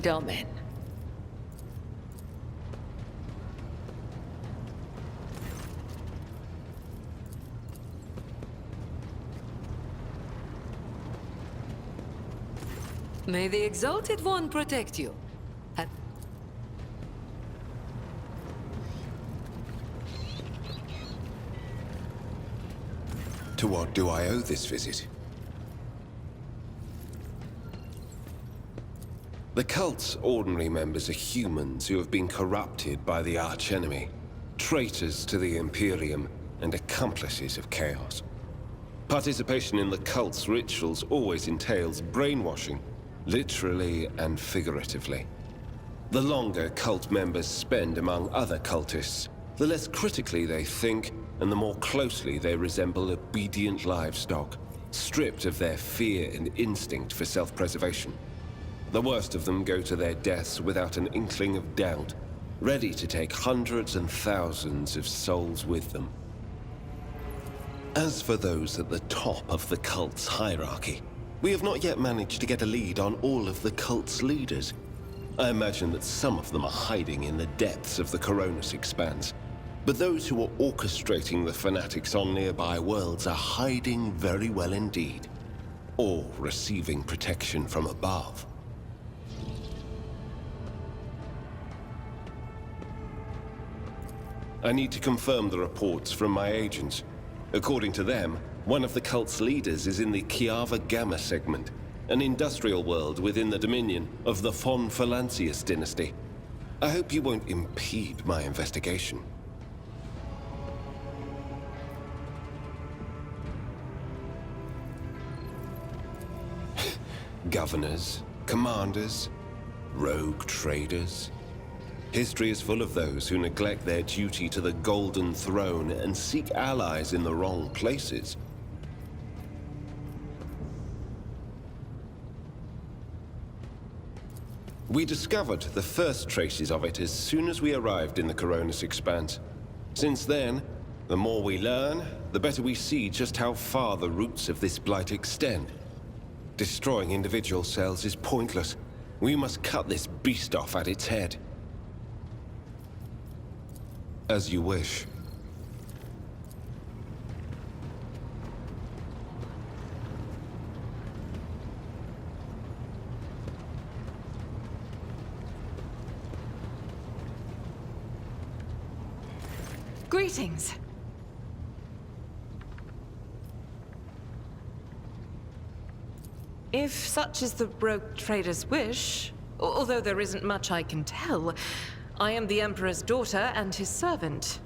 Domin. May the Exalted One protect you. To what do I owe this visit? The cult's ordinary members are humans who have been corrupted by the archenemy, traitors to the Imperium, and accomplices of chaos. Participation in the cult's rituals always entails brainwashing, literally and figuratively. The longer cult members spend among other cultists, the less critically they think, and the more closely they resemble obedient livestock, stripped of their fear and instinct for self-preservation. The worst of them go to their deaths without an inkling of doubt, ready to take hundreds and thousands of souls with them. As for those at the top of the cult's hierarchy, we have not yet managed to get a lead on all of the cult's leaders. I imagine that some of them are hiding in the depths of the Coronis Expanse, but those who are orchestrating the fanatics on nearby worlds are hiding very well indeed, or receiving protection from above. I need to confirm the reports from my agents. According to them, one of the cult's leaders is in the Kiava Gamma segment, an industrial world within the dominion of the Von Valancius dynasty. I hope you won't impede my investigation. Governors, commanders, rogue traders. History is full of those who neglect their duty to the Golden Throne and seek allies in the wrong places. We discovered the first traces of it as soon as we arrived in the Coronis Expanse. Since then, the more we learn, the better we see just how far the roots of this blight extend. Destroying individual cells is pointless. We must cut this beast off at its head. As you wish. Greetings. If such is the rogue trader's wish, although there isn't much I can tell, I am the Emperor's daughter and his servant.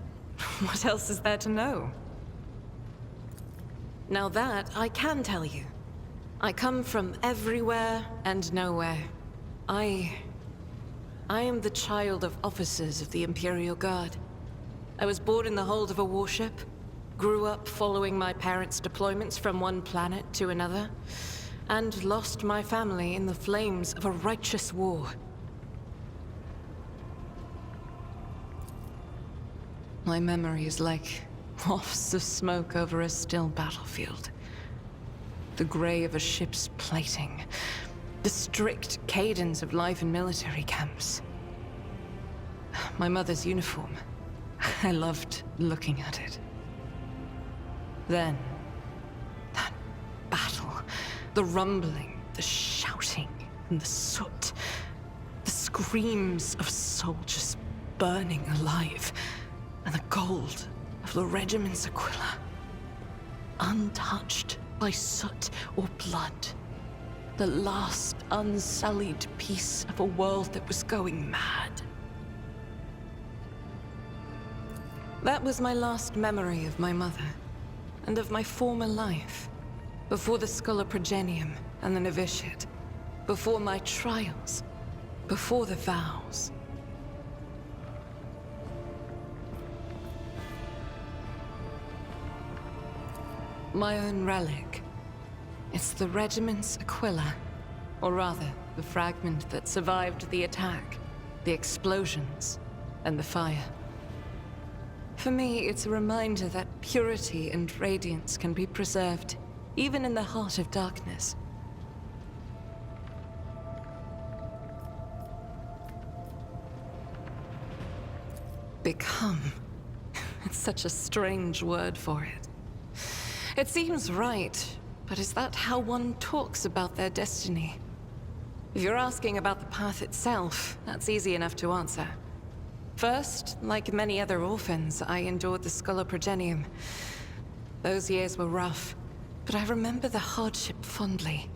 What else is there to know? Now that I can tell you. I come from everywhere and nowhere. I am the child of officers of the Imperial Guard. I was born in the hold of a warship, grew up following my parents' deployments from one planet to another, and lost my family in the flames of a righteous war. My memory is like wafts of smoke over a still battlefield. The gray of a ship's plating. The strict cadence of life in military camps. My mother's uniform. I loved looking at it. Then, that battle. The rumbling, the shouting, and the soot. The screams of soldiers burning alive. And the gold of the regiment's Aquila. Untouched by soot or blood. The last unsullied piece of a world that was going mad. That was my last memory of my mother, and of my former life. Before the Schola Progenium and the novitiate. Before my trials. Before the vows. My own relic. It's the regiment's Aquila. Or rather, the fragment that survived the attack, the explosions, and the fire. For me, it's a reminder that purity and radiance can be preserved, even in the heart of darkness. Become. It's such a strange word for it. It seems right, but is that how one talks about their destiny? If you're asking about the path itself, that's easy enough to answer. First, like many other orphans, I endured the Sculoprogenium. Those years were rough, but I remember the hardship fondly.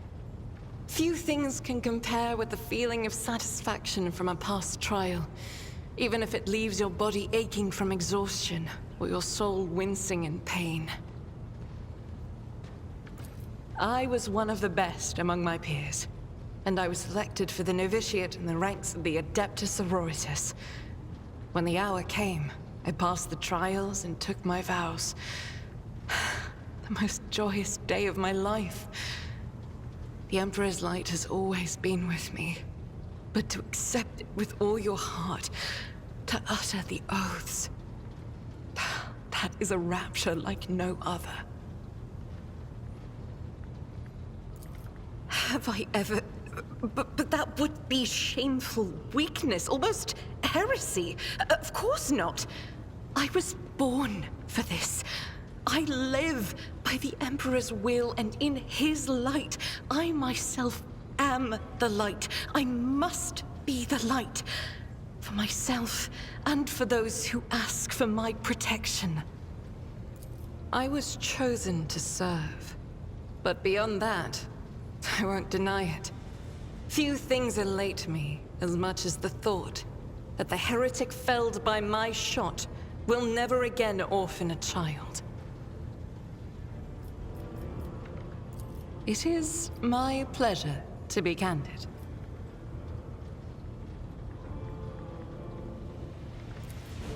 Few things can compare with the feeling of satisfaction from a past trial, even if it leaves your body aching from exhaustion, or your soul wincing in pain. I was one of the best among my peers, and I was selected for the novitiate in the ranks of the Adeptus sororitas. When the hour came, I passed the trials and took my vows. The most joyous day of my life. The Emperor's light has always been with me, but to accept it with all your heart, to utter the oaths, that is a rapture like no other. Have I ever... But that would be shameful weakness, almost heresy. Of course not. I was born for this. I live by the Emperor's will, and in his light, I myself am the light. I must be the light. For myself, and for those who ask for my protection. I was chosen to serve. But beyond that, I won't deny it. Few things elate me as much as the thought that the heretic felled by my shot will never again orphan a child. It is my pleasure to be candid.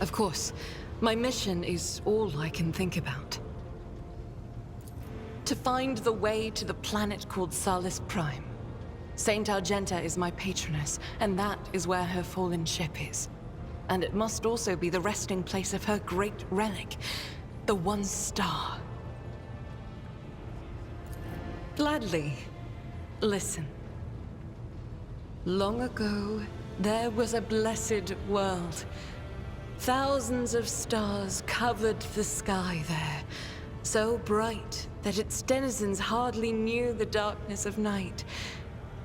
Of course, my mission is all I can think about. To find the way to the planet called Salus Prime. Saint Argenta is my patroness, and that is where her fallen ship is. And it must also be the resting place of her great relic, the One Star. Gladly. Listen. Long ago, there was a blessed world. Thousands of stars covered the sky there, so bright that its denizens hardly knew the darkness of night.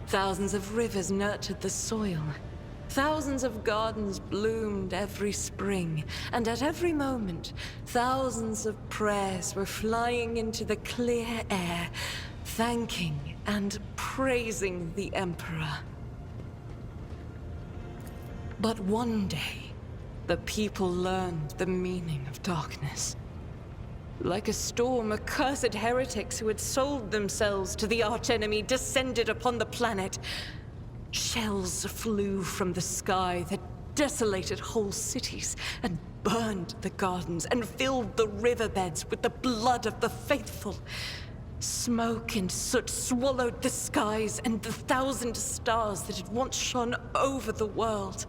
Thousands of rivers nurtured the soil. Thousands of gardens bloomed every spring, and at every moment, thousands of prayers were flying into the clear air, thanking and praising the Emperor. But one day, the people learned the meaning of darkness. Like a storm, accursed heretics who had sold themselves to the archenemy descended upon the planet. Shells flew from the sky that desolated whole cities and burned the gardens and filled the riverbeds with the blood of the faithful. Smoke and soot swallowed the skies and the 1,000 stars that had once shone over the world.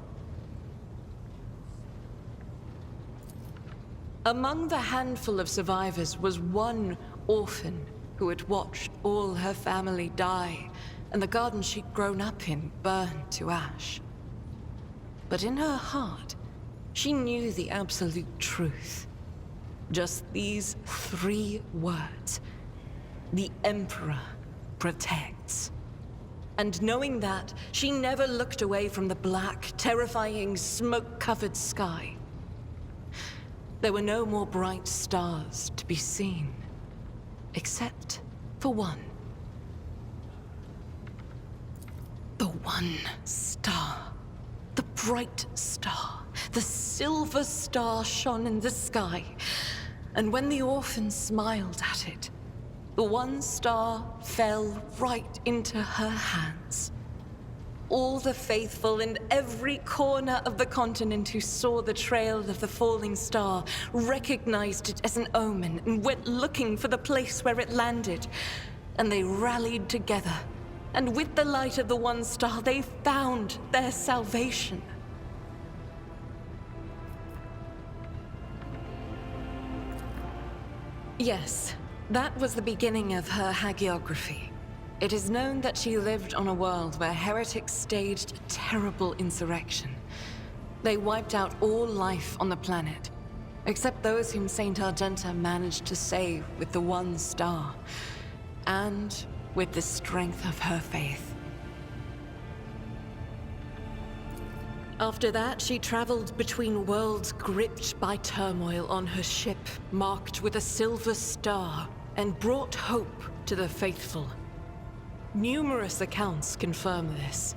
Among the handful of survivors was one orphan who had watched all her family die, and the garden she'd grown up in burned to ash. But in her heart, she knew the absolute truth. Just these 3 words. The Emperor protects. And knowing that, she never looked away from the black, terrifying, smoke-covered sky. There were no more bright stars to be seen, except for one. The One Star. The bright star. The silver star shone in the sky. And when the orphan smiled at it, the One Star fell right into her hands. All the faithful in every corner of the continent who saw the trail of the falling star recognized it as an omen and went looking for the place where it landed. And they rallied together. And with the light of the One Star, they found their salvation. Yes, that was the beginning of her hagiography. It is known that she lived on a world where heretics staged a terrible insurrection. They wiped out all life on the planet, except those whom Saint Argenta managed to save with the one star, and with the strength of her faith. After that, she traveled between worlds gripped by turmoil on her ship, marked with a silver star, and brought hope to the faithful. Numerous accounts confirm this.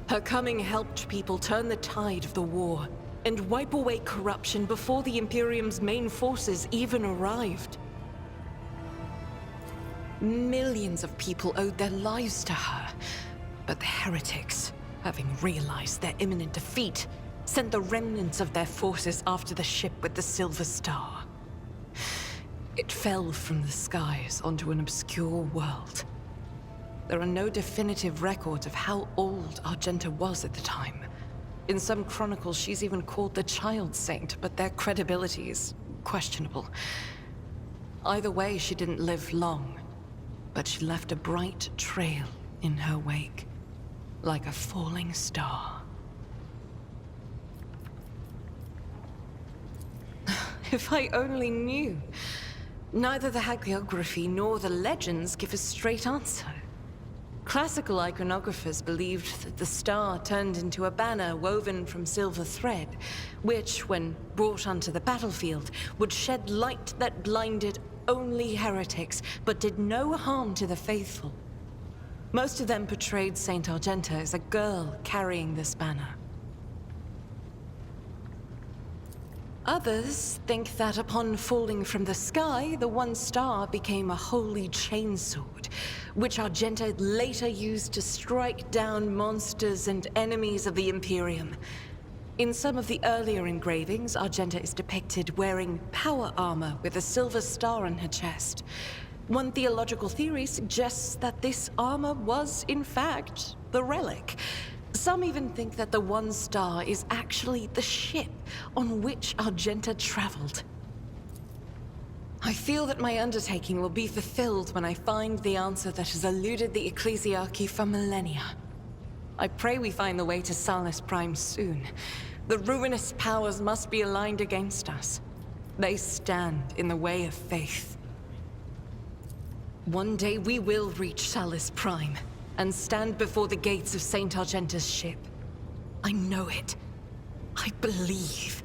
Her coming helped people turn the tide of the war and wipe away corruption before the Imperium's main forces even arrived. Millions of people owed their lives to her, but the heretics, having realized their imminent defeat, sent the remnants of their forces after the ship with the Silver Star. It fell from the skies onto an obscure world. There are no definitive records of how old Argenta was at the time. In some chronicles, she's even called the Child Saint, but their credibility is questionable. Either way, she didn't live long, but she left a bright trail in her wake, like a falling star. If I only knew. Neither the hagiography nor the legends give a straight answer. Classical iconographers believed that the star turned into a banner woven from silver thread, which, when brought onto the battlefield, would shed light that blinded only heretics, but did no harm to the faithful. Most of them portrayed Saint Argenta as a girl carrying this banner. Others think that upon falling from the sky, the one star became a holy chainsword, which Argenta later used to strike down monsters and enemies of the Imperium. In some of the earlier engravings, Argenta is depicted wearing power armor with a silver star on her chest. One theological theory suggests that this armor was, in fact, the relic. Some even think that the one star is actually the ship on which Argenta traveled. I feel that my undertaking will be fulfilled when I find the answer that has eluded the Ecclesiarchy for millennia. I pray we find the way to Salus Prime soon. The ruinous powers must be aligned against us. They stand in the way of faith. One day we will reach Salus Prime and stand before the gates of Saint Argenta's ship. I know it. I believe.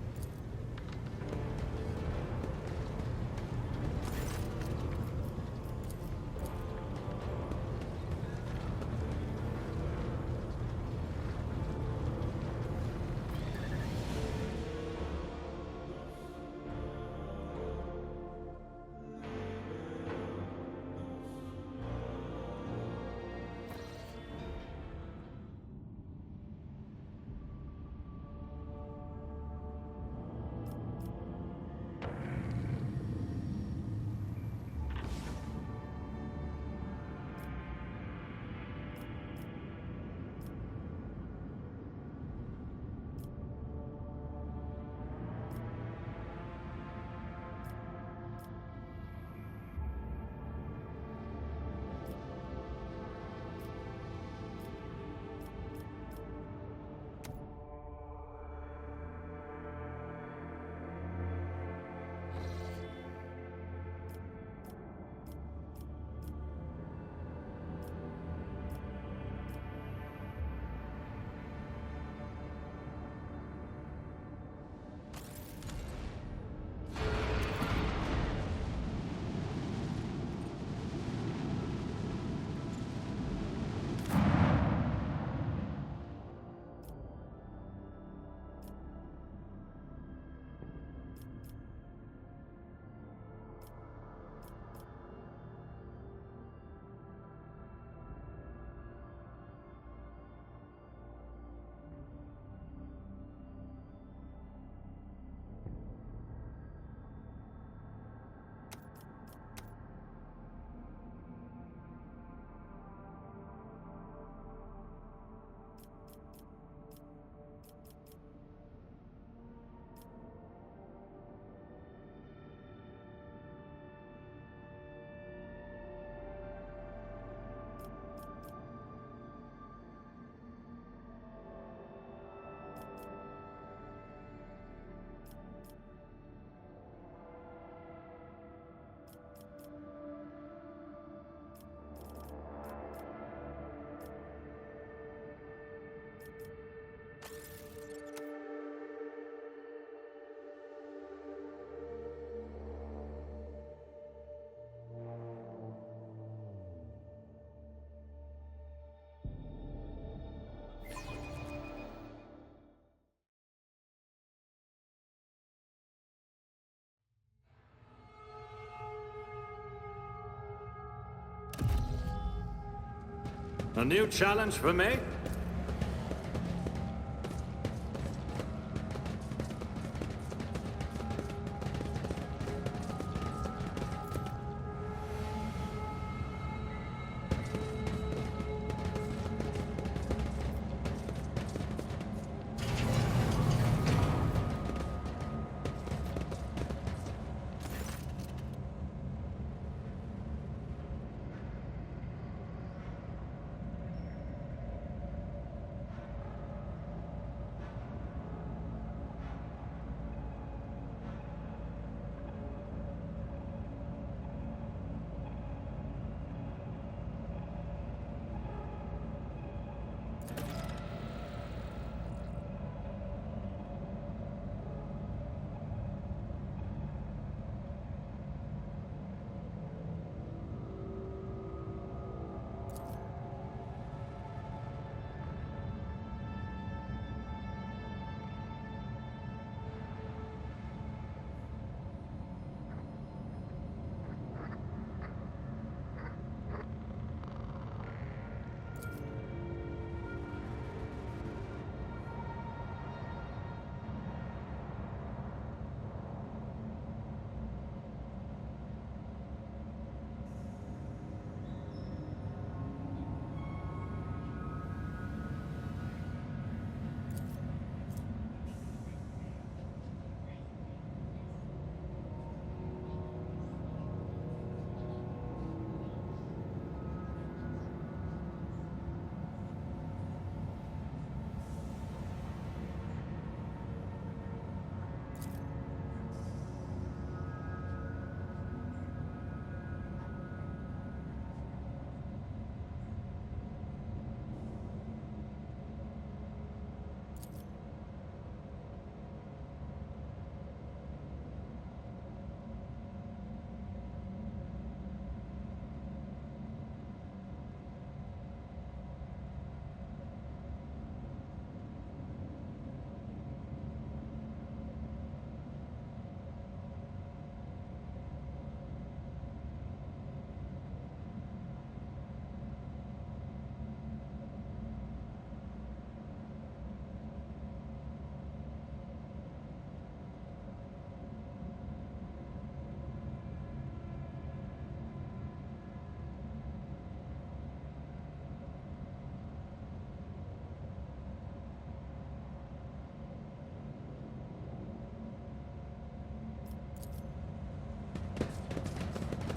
A new challenge for me?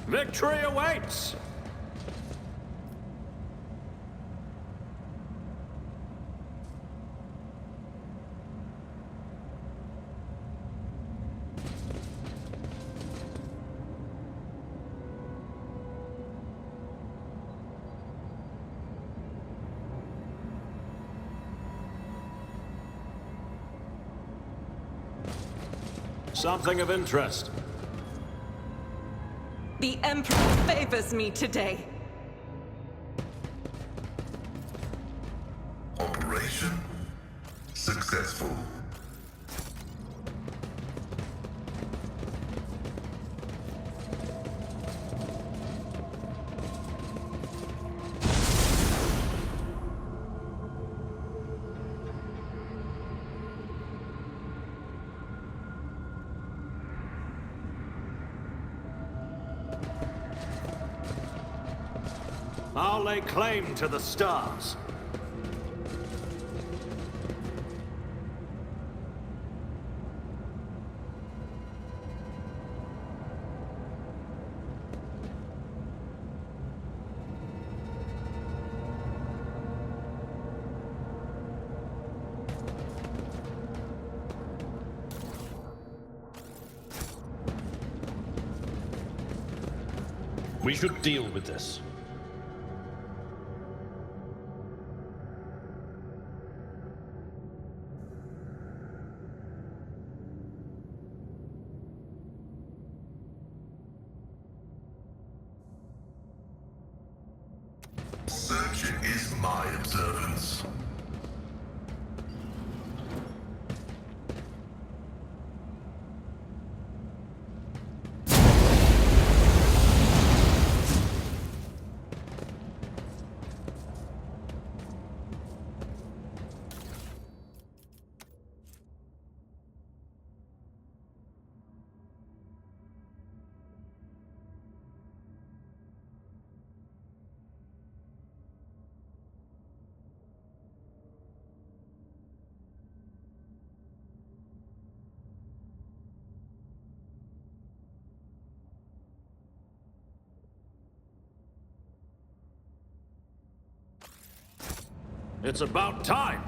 Victory awaits! Something of interest. The Emperor favors me today. Operation successful. I'll lay claim to the stars. We should deal with this. Searching is my observance. It's about time!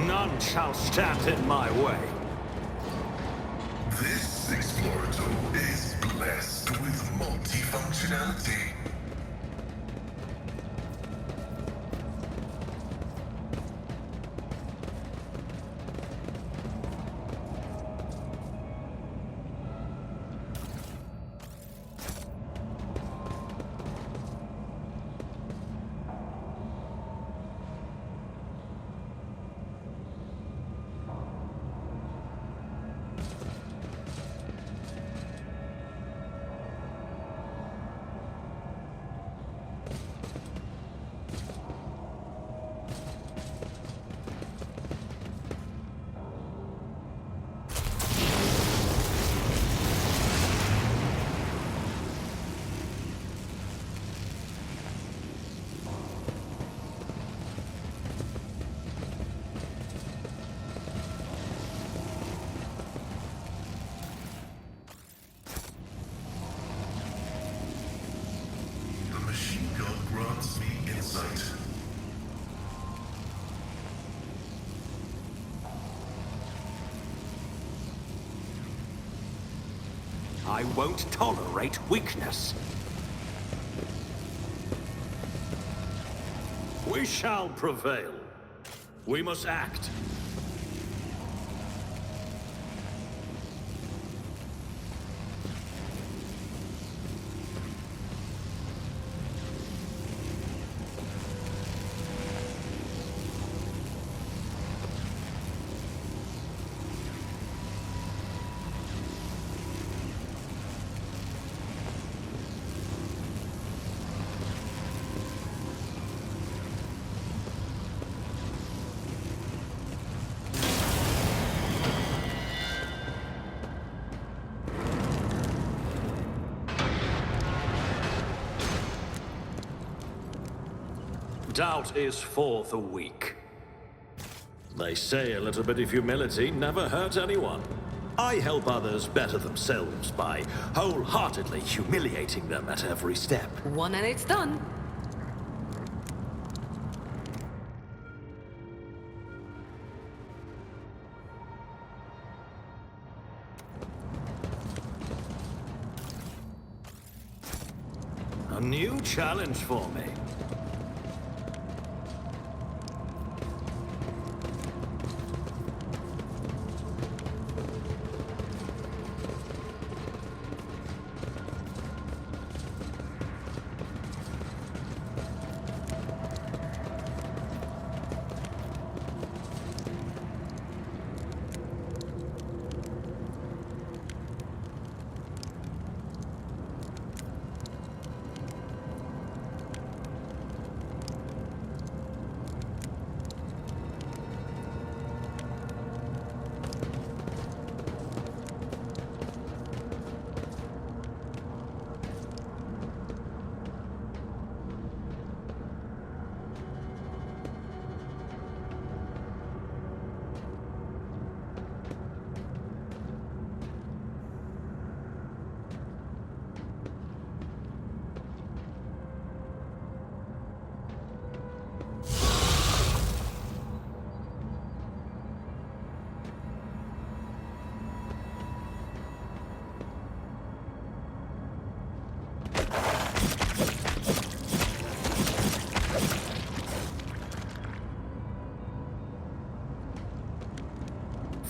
None shall stand in my way. This Explorator is blessed with multifunctionality. The machine gun grants me insight. I won't tolerate weakness. We shall prevail. We must act. Doubt is for the weak. They say a little bit of humility never hurt anyone. I help others better themselves by wholeheartedly humiliating them at every step. One and it's done. A new challenge for me.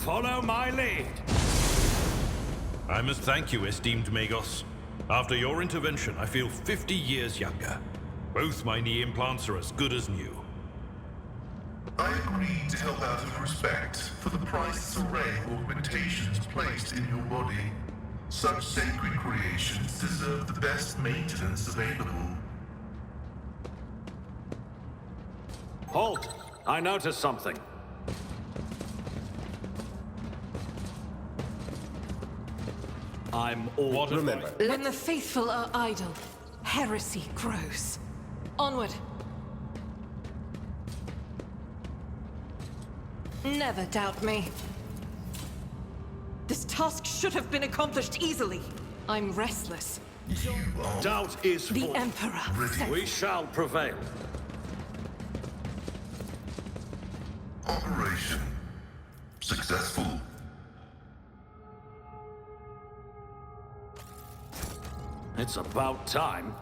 Follow my lead. I must thank you, esteemed Magos. After your intervention, I feel 50 years younger. Both my knee implants are as good as new. I agreed to help out of respect for the priceless array of augmentations placed in your body. Such sacred creations deserve the best maintenance available. Halt! I noticed something. I'm all... What Remember, When the faithful are idle, heresy grows. Onward. Never doubt me. This task should have been accomplished easily. I'm restless. You are Doubt is The forth. Emperor said We shall prevail. Operation successful. It's about time.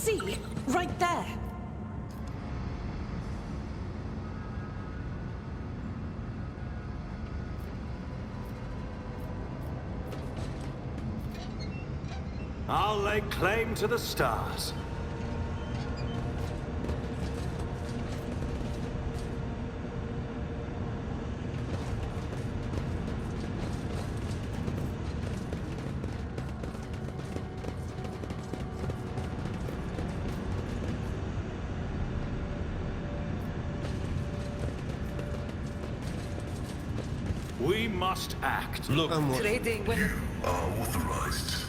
See, right there. I'll lay claim to the stars. We must act. Look, Trading when You are authorized.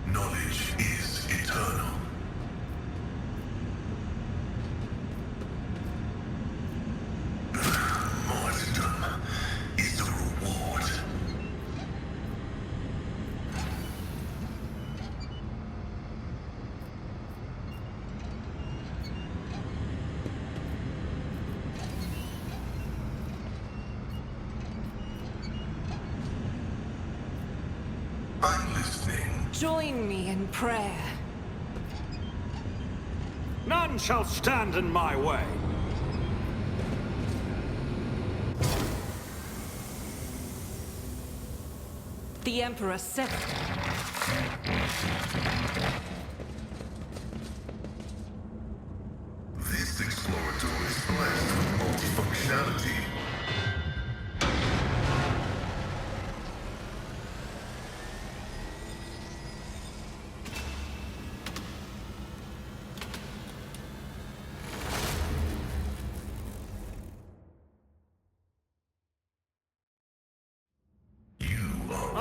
Knowledge is eternal. Martyrdom is the reward. I'm listening. join me in prayer. None shall stand in my way. The Emperor said it. This explorator is blessed with multifunctionality.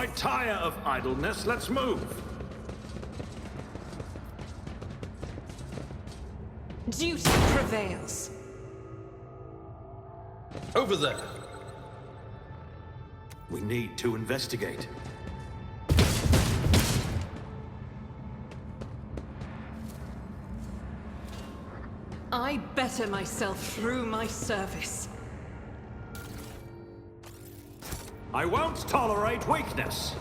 I tire of idleness. Let's move. Duty prevails. over there. We need to investigate. I better myself through my service. I won't tolerate weakness.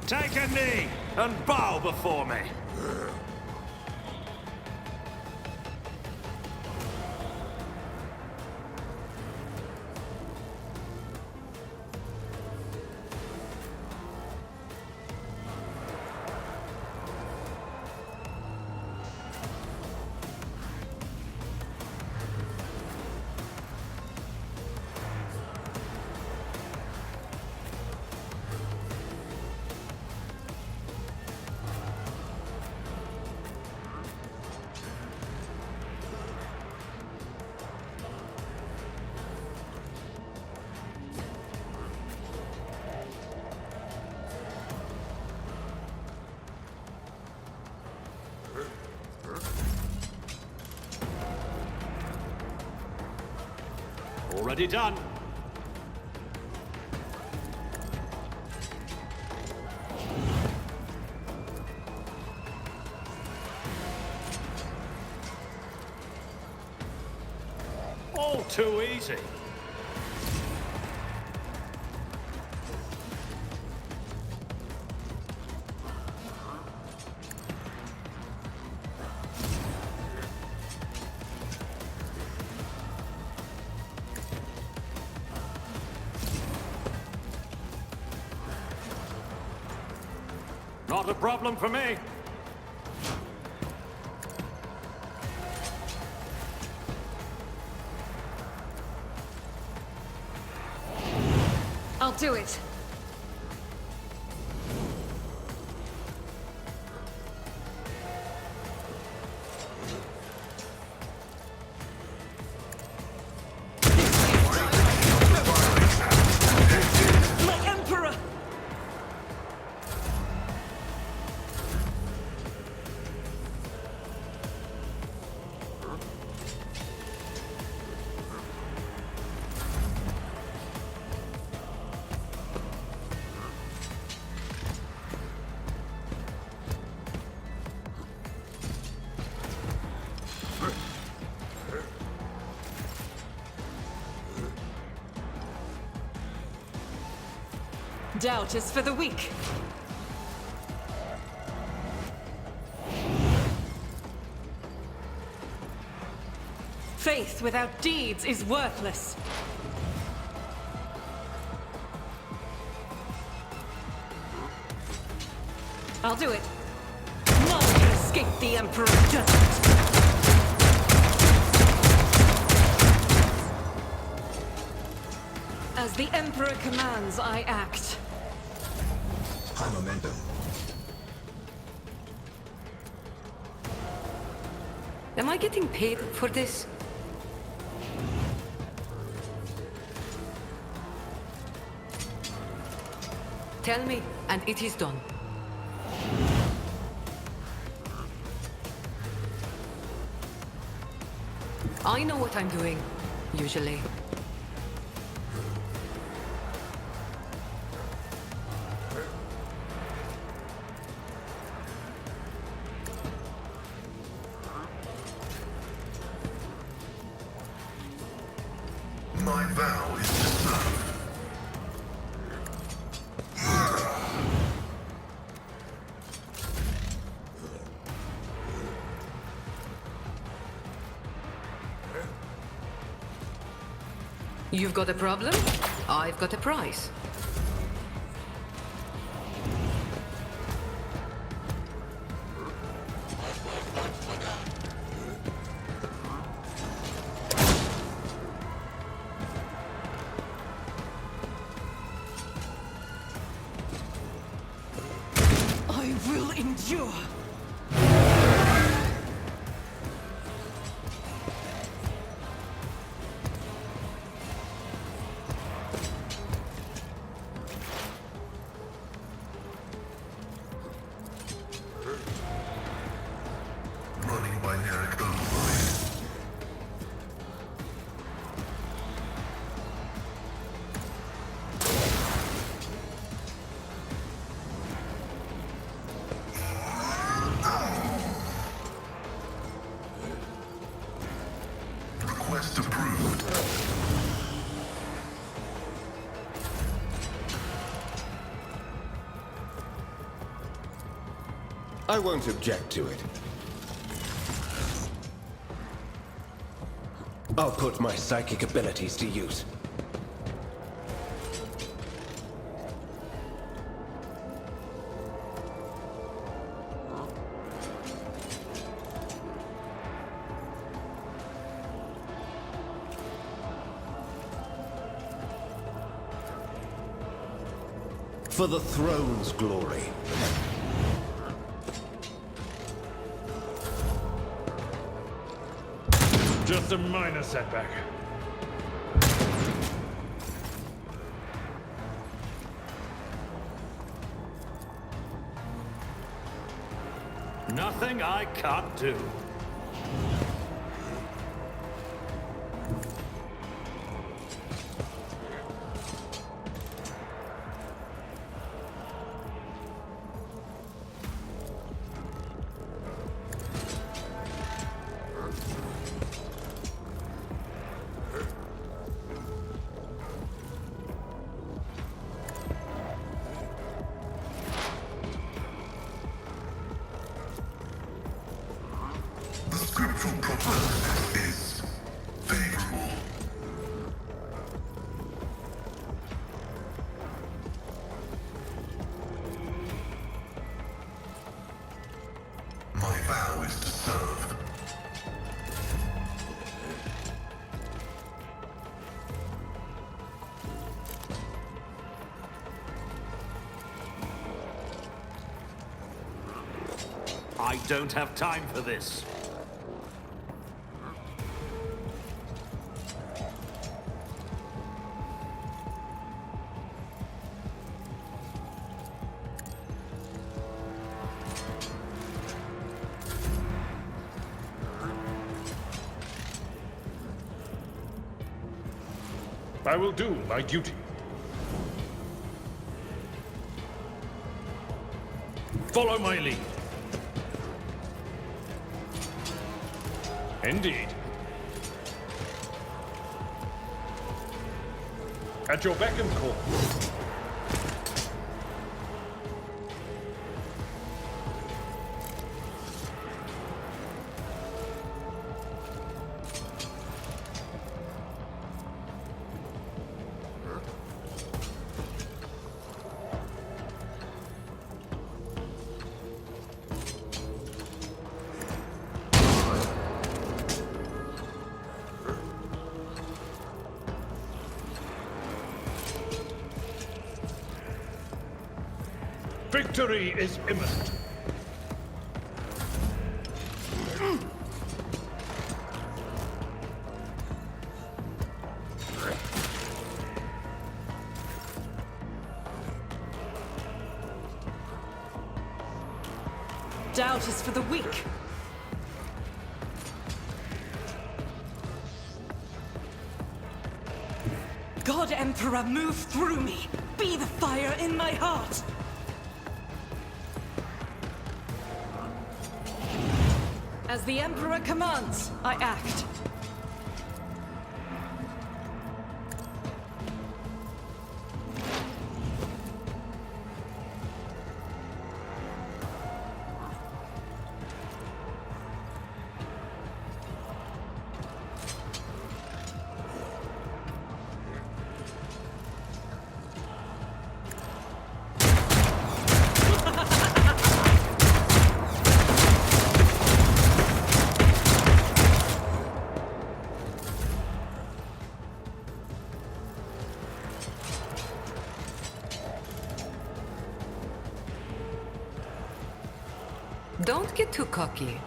Take a knee and bow before me. Already done. All too easy. Not a problem for me. I'll do it. My Emperor! Doubt is for the weak. Faith without deeds is worthless. I'll do it. None can escape the Emperor's judgment. As the Emperor commands, I act. High momentum. Am I getting paid for this? Tell me, and it is done. I know what I'm doing, usually. My vow is to serve. You've got a problem? I've got a prize. I will endure. Running by Nerek override. I won't object to it. I'll put my psychic abilities to use. For the throne's glory. Just a minor setback. Nothing I can't do. The scriptural prognosis is favorable. My vow is to serve. I don't have time for this. I will do my duty. Follow my lead. Indeed. At your beck and call. Victory is imminent. Doubt is for the weak. God Emperor, move through me. Be the fire in my heart. As the Emperor commands, I act. Don't get too cocky.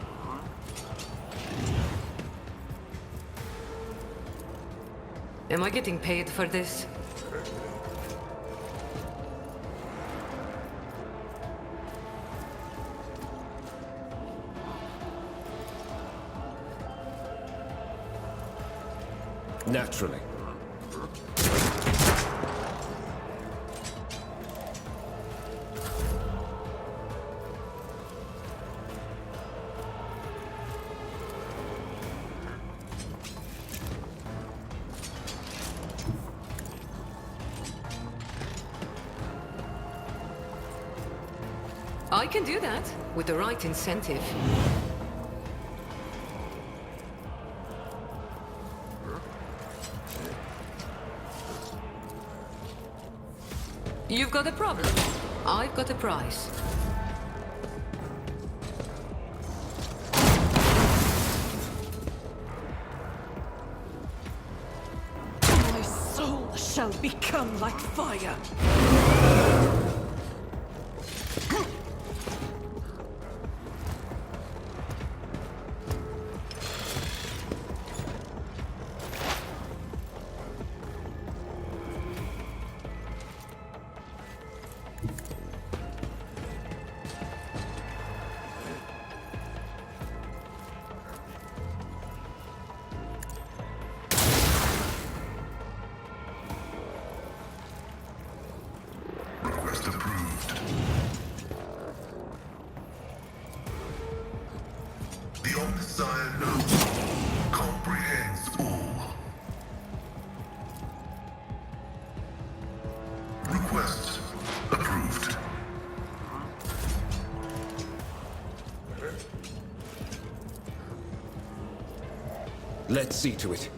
Am I getting paid for this? Naturally. I can do that, with the right incentive. You've got a problem. I've got a prize. My soul shall become like fire. Request approved. The Omniscient knows all, comprehends all. Request approved. Let's see to it.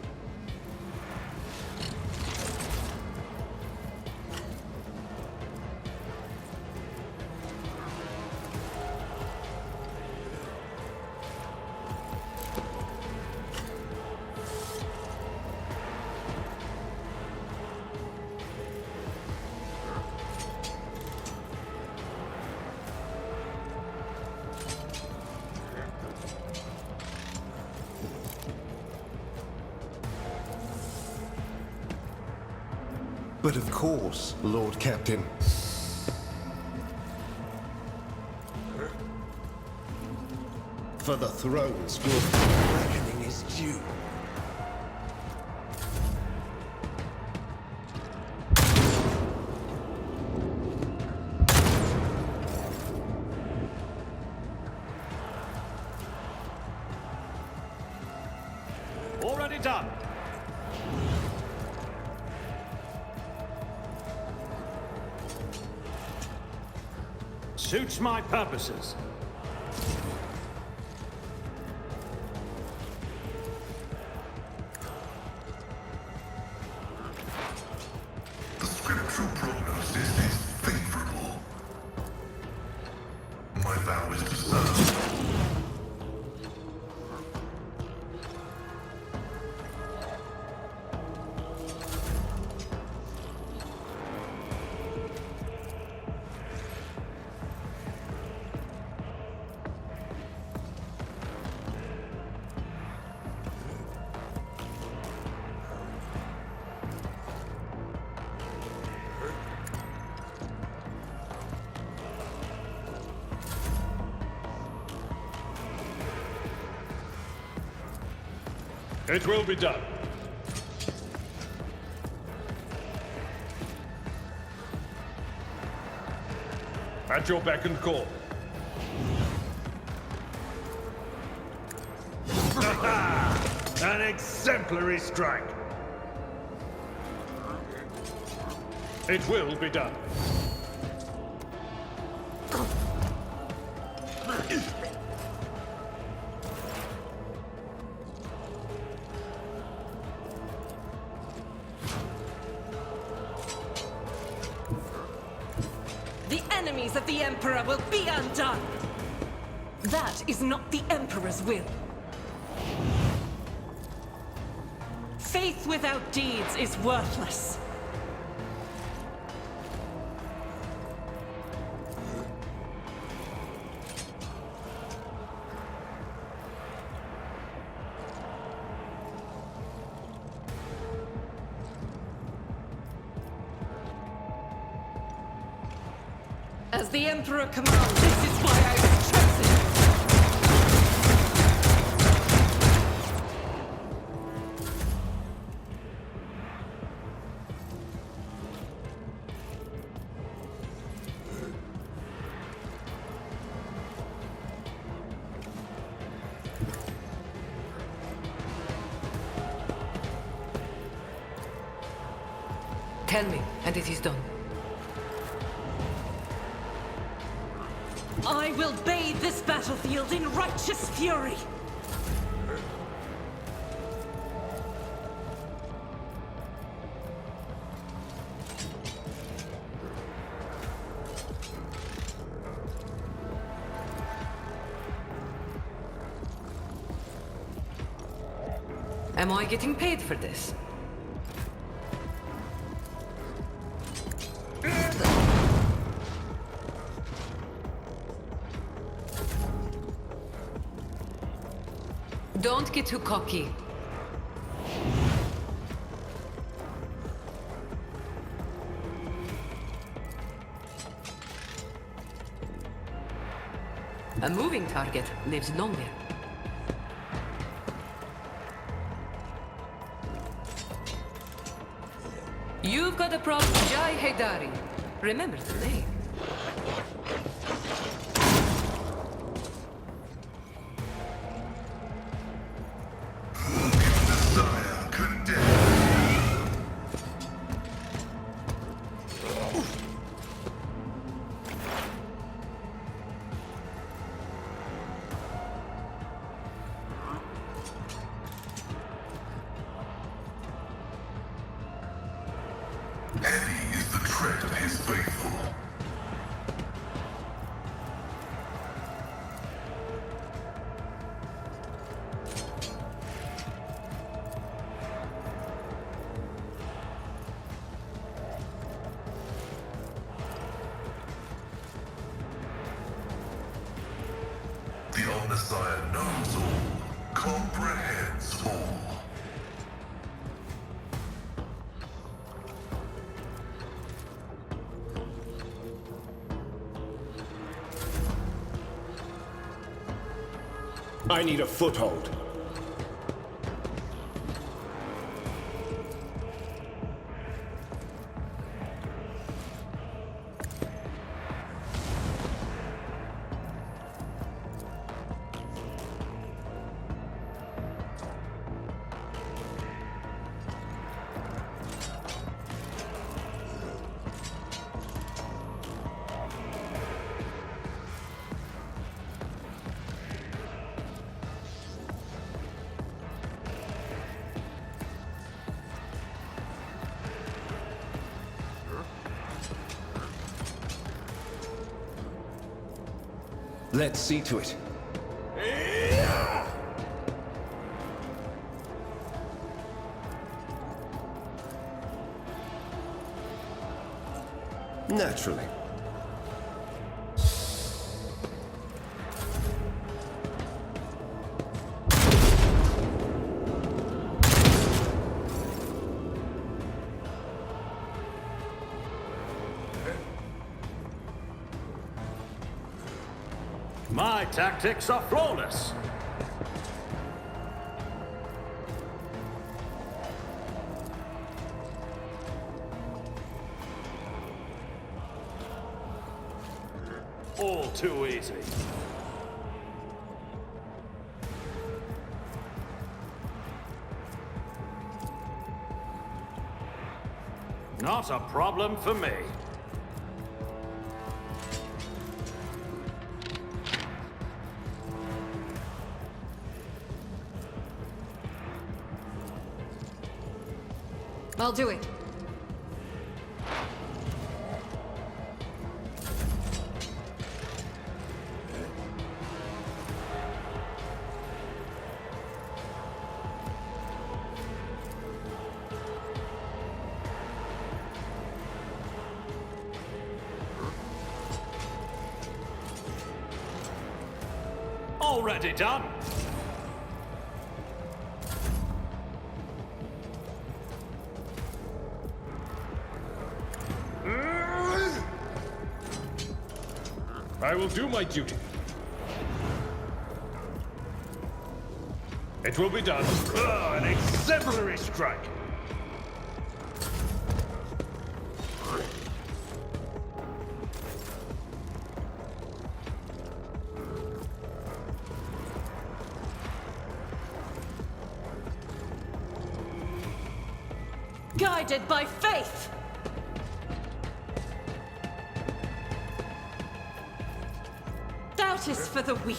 But of course, Lord Captain. For the throne's good, reckoning is due. Already done. Suits my purposes. The scriptural prognosis is favorable. My vow is to serve. It will be done. At your beck and call. An exemplary strike. It will be done. The enemies of the Emperor will be undone! That is not the Emperor's will. Faith without deeds is worthless. As the Emperor commands, this is why I was chosen! Tell me, and it is done. I will bathe this battlefield in righteous fury! Am I getting paid for this? Don't get too cocky. A moving target lives longer. You've got a problem, Jai Haidari. Remember the name. Messiah condemned. Heavy is the tread of his faithful. The Omnissiah knows all, comprehends all. I need a foothold. Let's see to it. Naturally. My tactics are flawless. All too easy. Not a problem for me. I'll do it. Already done. I will do my duty. It will be done. An exemplary strike. Guided by faith! Doubt is for the weak.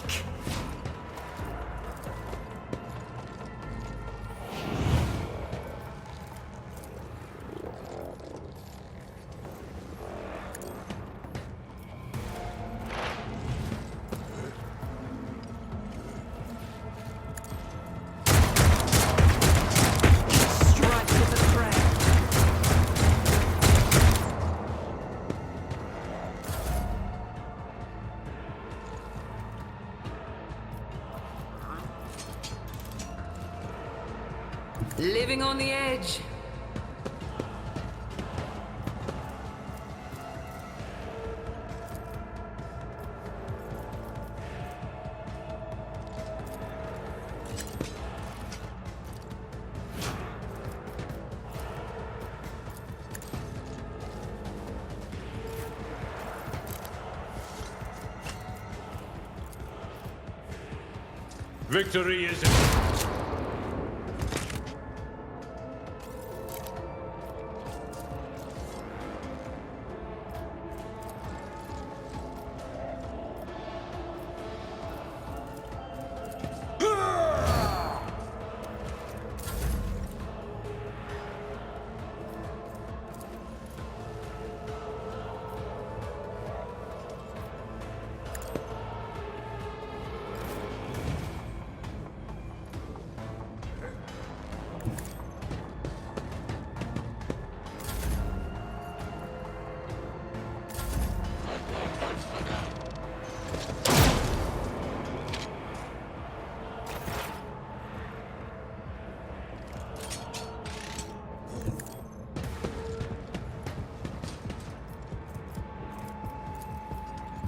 Strike with a prayer. Living on the edge. Victory is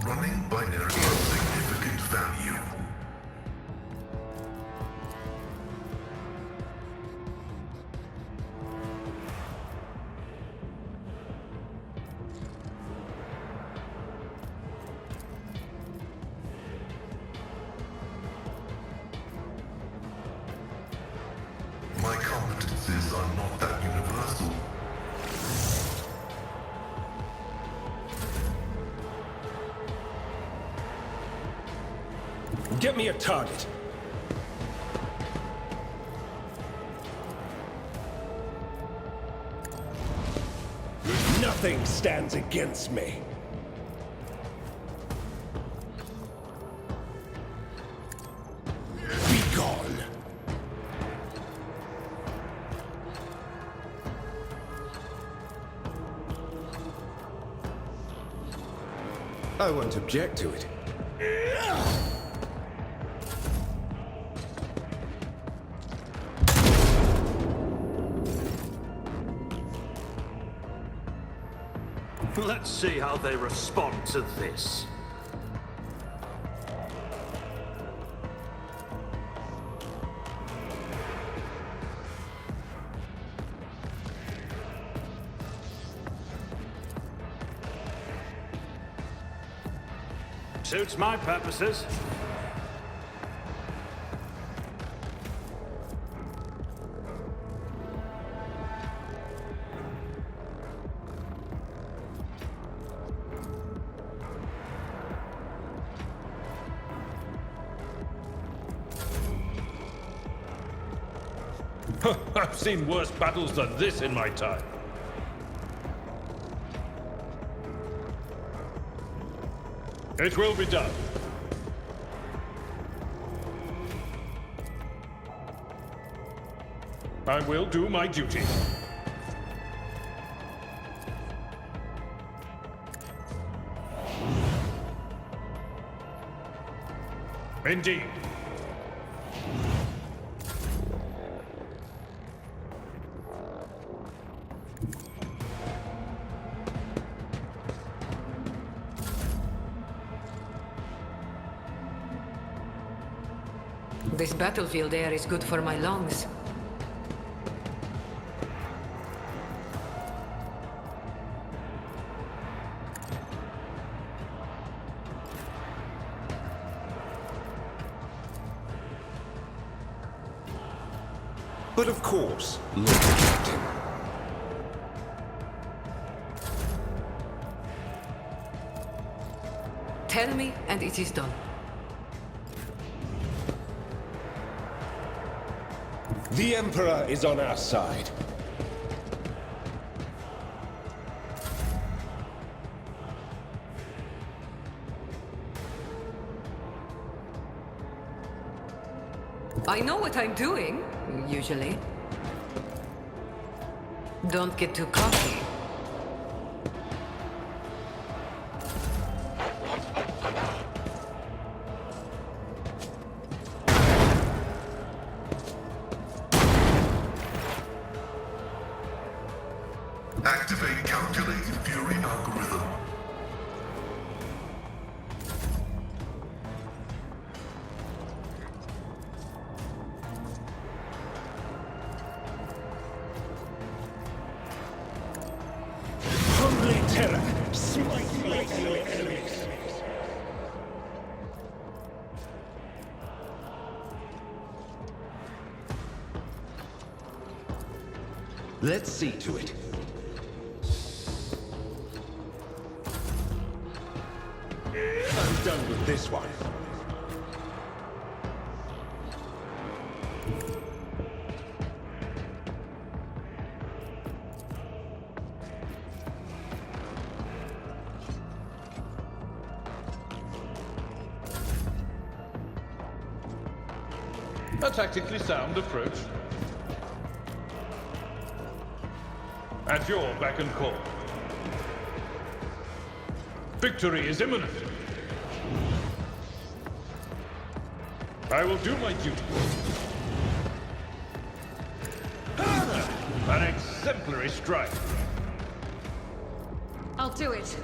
Running binary of significant value. My competencies are not that universal. Get me a target. Nothing stands against me. Be gone. I won't object to it. Let's see how they respond to this. Suits my purposes. I've seen worse battles than this in my time. It will be done. I will do my duty. Indeed. This battlefield air is good for my lungs. But of course, Lord Captain. Tell me, and it is done. The Emperor is on our side. I know what I'm doing, usually. Don't get too cocky. Activate calculated fury algorithm. Hungry terror, smite like your enemies. Let's see to it. I'm done with this one. A tactically sound approach. At your beck and call. Victory is imminent. I will do my duty. An exemplary strike. I'll do it.